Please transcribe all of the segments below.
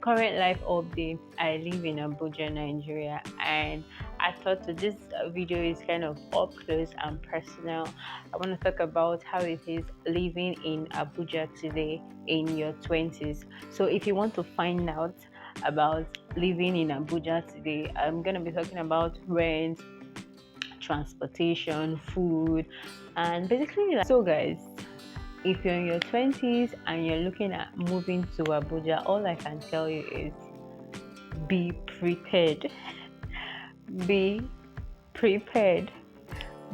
Current life update. I live in Abuja, Nigeria, and I thought this video is kind of up close and personal. I want to talk about how it is living in Abuja today in your 20s. So, if you want to find out about living in Abuja today, I'm going to be talking about rent, transportation, food, and basically, so guys, if you're in your 20s and you're looking at moving to Abuja, all I can tell you is be prepared. Be prepared.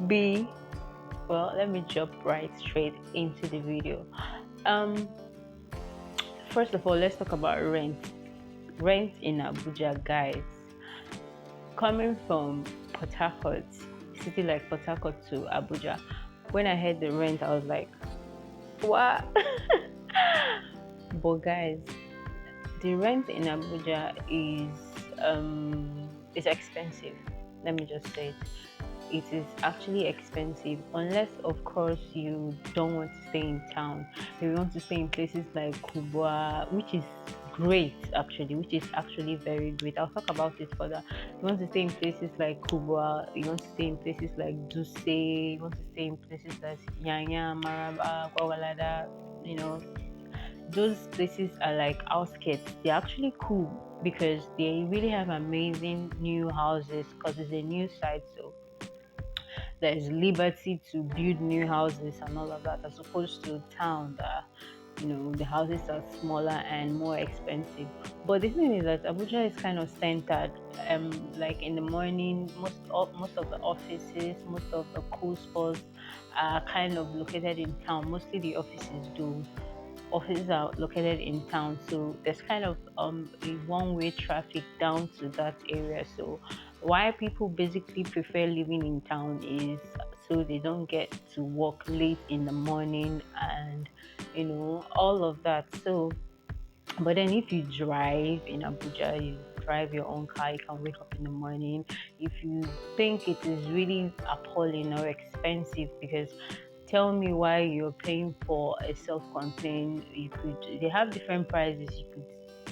Be well, let me jump right straight into the video. Um First of all, let's talk about rent. Rent in Abuja, guys. Coming from Port Harcourt, city like Port Harcourt to Abuja, when I heard the rent, I was like, what? But guys, the rent in Abuja is expensive. Let me just say it. It is actually expensive, unless of course you don't want to stay in town. You want to stay in places like Kubwa, which is great actually, which is actually very great. I'll talk about it further. You want to stay in places like Kubwa, you want to stay in places like Duse, you want to stay in places like Yanya, Maraba, Kwawalada, you know, those places are like outskirts. They're actually cool because they really have amazing new houses because it's a new site, so there's liberty to build new houses and all of that, as opposed to town that the houses are smaller and more expensive. But the thing is that Abuja is kind of centered. Like in the morning, most of the offices, most of the cool spots are kind of located in town. Mostly the offices are located in town, so there's kind of a one-way traffic down to that area. So why people basically prefer living in town is so they don't get to work late in the morning and all of that. So but then if you drive in Abuja, you drive your own car, you can wake up in the morning. If you think it is really appalling or expensive, because tell me why you're paying for a self-contained, they have different prices. You could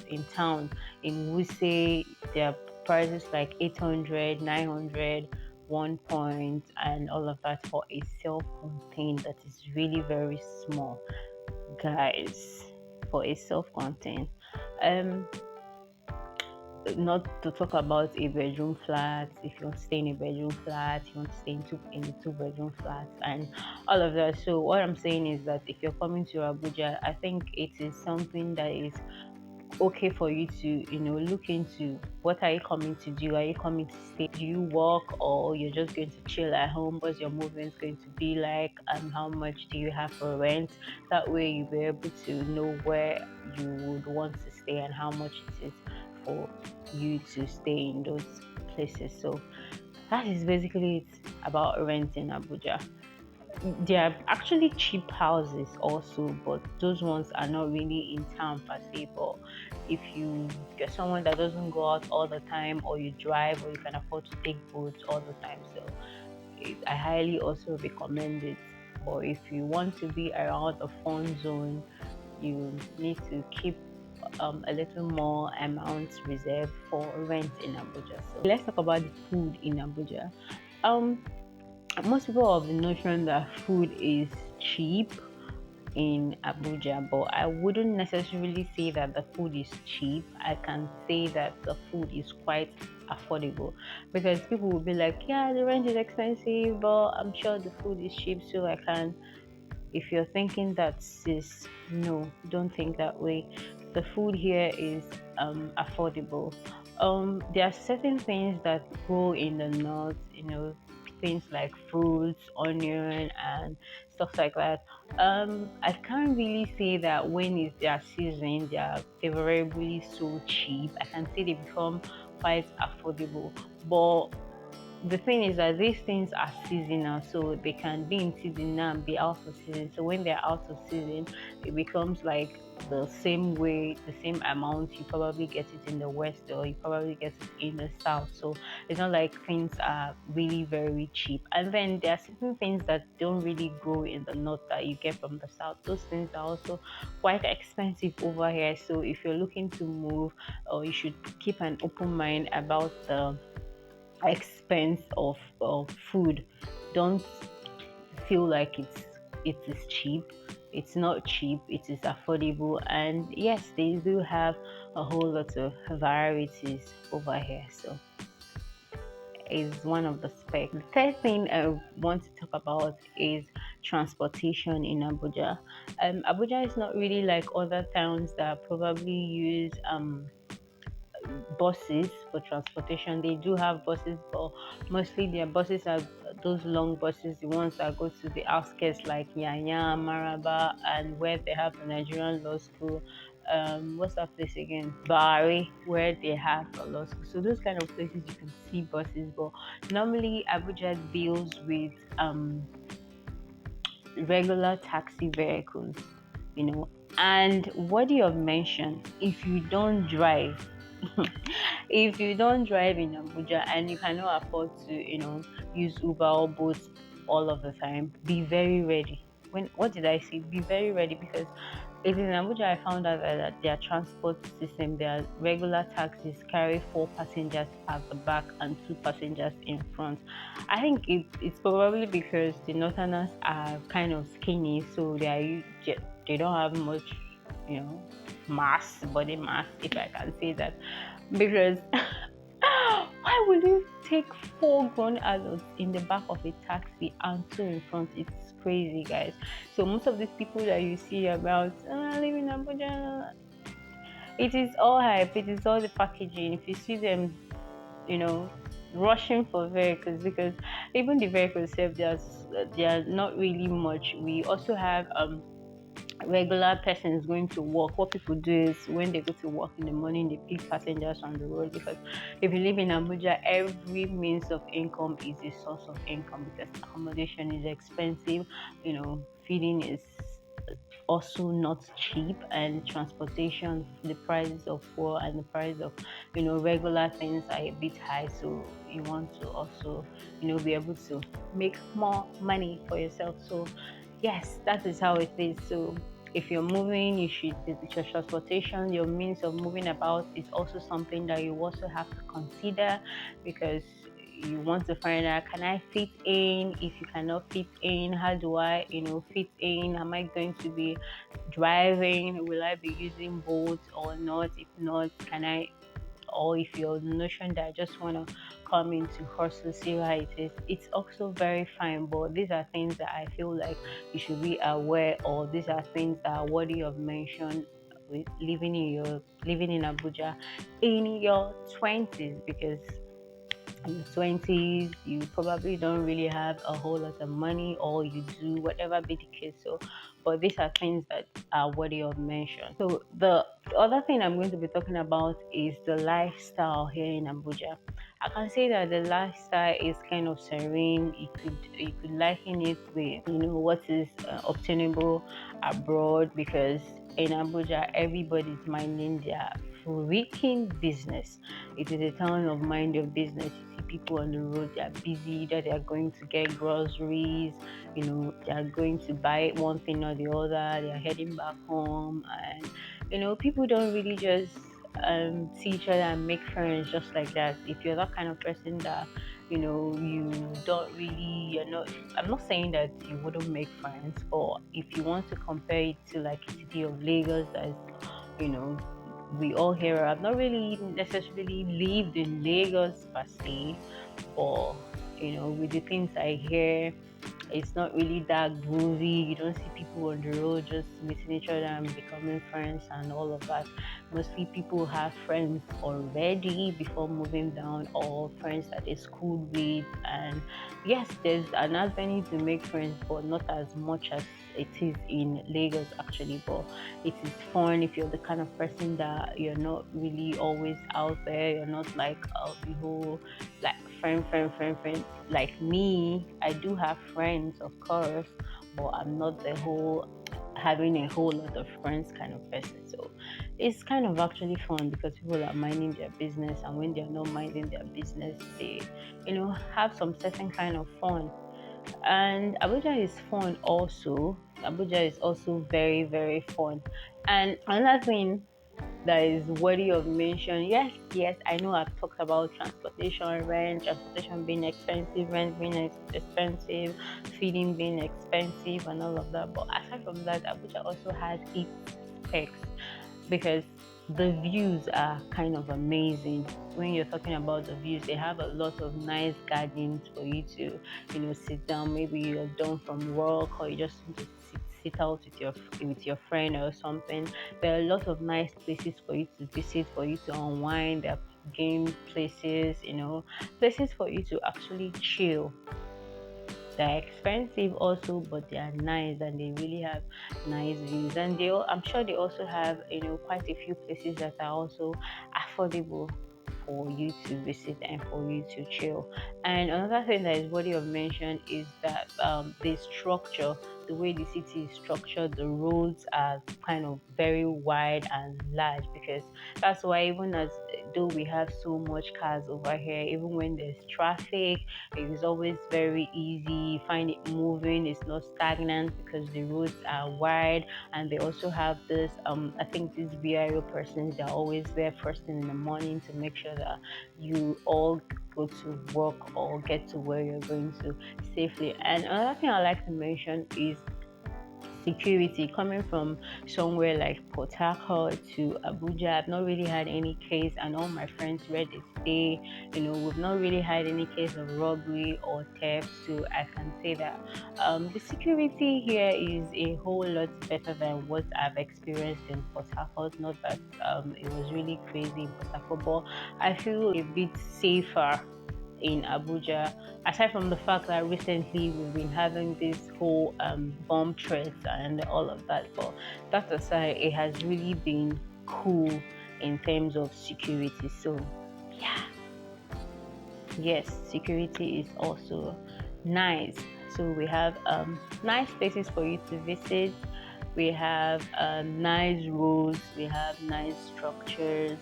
in town in Wuse, there are prices like 800, 900, 1 point and all of that for a self-contained that is really very small, guys. For a self-contained, um not to talk about a bedroom flat. If you want to stay in a bedroom flat, you want to stay in a two-bedroom flat and all of that. So what I'm saying is that if you're coming to Abuja, I think it is something that is okay for you to look into. What are you coming to do? Are you coming to stay? Do you work, or you're just going to chill at home? What's your movement going to be like, and how much do you have for rent? That way you'll be able to know where you would want to stay and how much it is for you to stay in those places. So that is basically it about rent in Abuja. There are actually cheap houses also, but those ones are not really in town per se. But if you're someone that doesn't go out all the time, or you drive, or you can afford to take boats all the time, so I highly also recommend it. Or if you want to be around the fun zone, you need to keep a little more amount reserved for rent in Abuja. So let's talk about the food in Abuja. Most people have the notion that food is cheap in Abuja, but I wouldn't necessarily say that the food is cheap. I can say that the food is quite affordable, because people will be like, yeah, the rent is expensive, but I'm sure the food is cheap, so I can. If you're thinking that, sis, no, don't think that way. The food here is affordable. There are certain things that grow in the north, things like fruits, onion, and stuff like that. I can't really say that when is their season, they are favorably so cheap. I can say they become quite affordable, but the thing is that these things are seasonal, so they can be in season now and be out of season. So when they're out of season, it becomes like the same way, the same amount you probably get it in the west, or you probably get it in the south. So it's not like things are really very cheap. And then there are certain things that don't really grow in the north that you get from the south. Those things are also quite expensive over here. So if you're looking to move, or you should keep an open mind about the expense of food. Don't feel like it is cheap. It's not cheap, it is affordable, and yes, they do have a whole lot of varieties over here. So is one of the specs. The third thing I want to talk about is transportation in Abuja. Abuja is not really like other towns that probably use buses for transportation. They do have buses, but mostly their buses are those long buses, the ones that go to the outskirts like Yanya, Maraba, and where they have the Nigerian law school. What's that place again? Bari, where they have a law school. So those kind of places you can see buses, but normally Abuja deals with regular taxi vehicles, you know. And what you have mentioned, if you don't drive, if you don't drive in Abuja and you cannot afford to, use Uber or Bolt all of the time, be very ready. What did I say? Be very ready, because it is in Abuja I found out that their transport system, their regular taxis carry 4 passengers at the back and 2 passengers in front. I think it's probably because the Northerners are kind of skinny, so they don't have much, you know, body mass, if I can say that. Because why would you take 4 grown adults in the back of a taxi and 2 in front? It's crazy, guys. So most of these people that you see about I live in Abuja, it is all hype. It is all the packaging. If you see them, you know, rushing for vehicles, because even the vehicles itself, they are not really much. We also have regular persons going to work. What people do is when they go to work in the morning, they pick passengers on the road, because if you live in Abuja, every means of income is a source of income, because accommodation is expensive, feeding is also not cheap, and transportation, the prices of fuel and the price of regular things are a bit high. So you want to also be able to make more money for yourself. So yes, that is how it is. So if you're moving, your transportation, your means of moving about is also something that you also have to consider, because you want to find out, can I fit in? If you cannot fit in, how do I fit in? Am I going to be driving? Will I be using boats or not? If not, can I, or if you're the notion that I just want to come into hustle, see how it is, it's also very fine. But these are things that I feel like you should be aware of. These are things that are worthy of mention with living in Abuja in your 20s, because in your 20s you probably don't really have a whole lot of money, or you do, whatever be the case. So but these are things that are worthy of mention. So the other thing I'm going to be talking about is the lifestyle here in Abuja. I can say that the lifestyle is kind of serene. You could liken it with what is obtainable abroad, because in Abuja everybody's minding their freaking business. It is a town of mind your business. You see people on the road, they are busy, that they are going to get groceries, they are going to buy one thing or the other, they are heading back home. And people don't really just see each other and make friends just like that. If you're that kind of person that you don't really, I'm not saying that you wouldn't make friends, but if you want to compare it to like a city of Lagos, that is, you know we all hear. I've not really necessarily lived in Lagos per se, but with the things I hear, it's not really that groovy. You don't see people on the road just meeting each other and becoming friends and all of that. Mostly people have friends already before moving down, or friends that they schooled with. And yes, there's an avenue to make friends, but not as much as it is in Lagos actually. But it is fun if you're the kind of person that you're not really always out there. You're not like the whole like friend. Like me, I do have friends, of course, but I'm not the whole having a whole lot of friends kind of person. So it's kind of actually fun because people are minding their business, and when they're not minding their business, they, have some certain kind of fun. And Abuja is fun also. Abuja is also very, very fun. And another thing that is worthy of mention. Yes, I know I've talked about transportation being expensive, rent being expensive, feeding being expensive, and all of that. But aside from that, Abuja also has its perks because the views are kind of amazing. When you're talking about the views, they have a lot of nice gardens for you to, sit down. Maybe you're done from work or you just want to sit out with your friend or something. There are a lot of nice places for you to visit, for you to unwind. There are game places, places for you to actually chill. They're expensive also, but they are nice and they really have nice views. And I'm sure they also have, quite a few places that are also affordable for you to visit and for you to chill. And another thing that is worthy of mention is that the structure, the way the city is structured, the roads are kind of very wide and large, because that's why, even as though we have so much cars over here, even when there's traffic, it is always very easy. You find it moving, it's not stagnant because the roads are wide. And they also have this, I think these VIO persons, they're always there first thing in the morning to make sure that you all go to work or get to where you're going to safely. And another thing I like to mention is security. Coming from somewhere like Port Harcourt to Abuja, I've not really had any case, and all my friends where they stay, we've not really had any case of robbery or theft. So I can say that the security here is a whole lot better than what I've experienced in Port Harcourt. Not that it was really crazy in Port Harcourt, but I feel a bit safer in Abuja, aside from the fact that recently we've been having this whole bomb threats and all of that. But that aside, it has really been cool in terms of security. So, yeah, yes, security is also nice. So we have nice places for you to visit. We have nice roads. We have nice structures.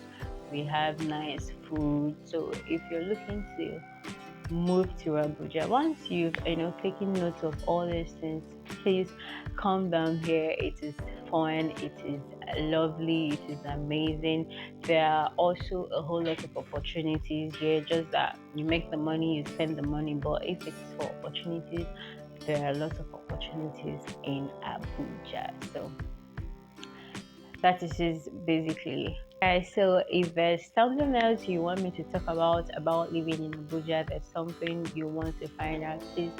We have nice food. So if you're looking to move to Abuja, once you've taken note of all these things, please come down here. It is fun, it is lovely, it is amazing. There are also a whole lot of opportunities here, just that you make the money, you spend the money. But if it's for opportunities, there are lots of opportunities in Abuja. So that is basically. Guys, so if there's something else you want me to talk about living in Abuja, there's something you want to find out, please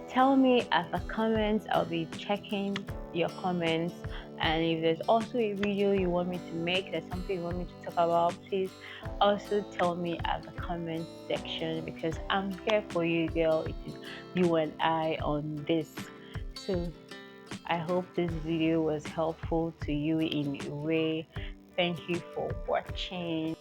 tell me at the comments. I'll be checking your comments. And if there's also a video you want me to make, there's something you want me to talk about, please also tell me at the comment section, because I'm here for you, girl. It is you and I on this. So I hope this video was helpful to you in a way. Thank you for watching.